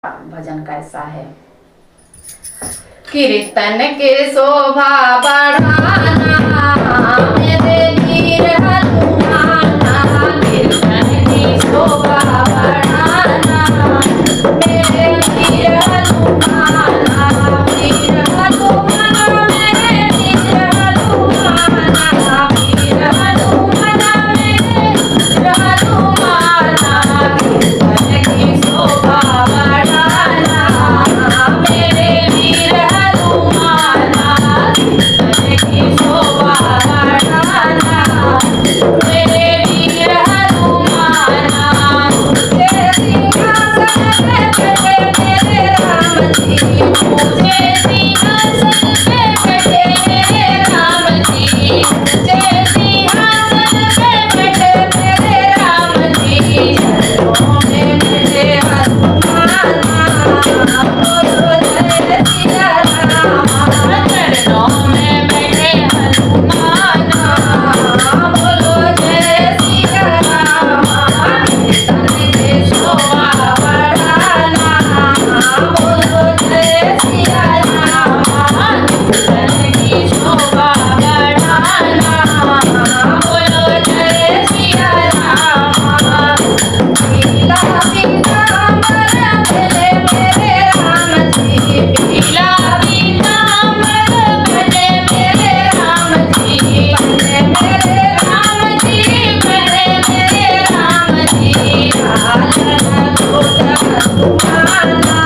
भजन कैसा है। कीर्तन के शोभा बढ़ाना मेरे वीर हनुमाना, कीर्तन की शोभा बढ़ाना मेरे वीर हनुमाना, वीर हनुमाना मेरे वीर हनुमाना, वीर हनुमाना मेरे वीर हनुमाना, कीर्तन की शोभा बढ़ाना मेरे वीर हनुमाना, कीर्तन की शोभा बढ़ाना मेरे वीर हनुमाना। तेरे सिंहासन पे बैठे मेरे राम जी, मुझे सिंहासन पे बैठे मेरे राम जी, मुझे सिंहासन पे बैठे मेरे राम जी, चरणों में बैठे हनुमाना, बोलो जय सिया राम, चरणों में बैठे हनुमाना, बोलो जय सिया राम, कीर्तन की शोभा बढ़ाना, बोलो जय सिया राम, कीर्तन की शोभा बढ़ाना, बोलो जय सिया राम। पीला पीताम्बर भले मेरे राम जी, पीला पीताम्बर भले मेरे राम जी, भले मेरे राम जी, भले मेरे राम जी, लालन कोट हनुमाना,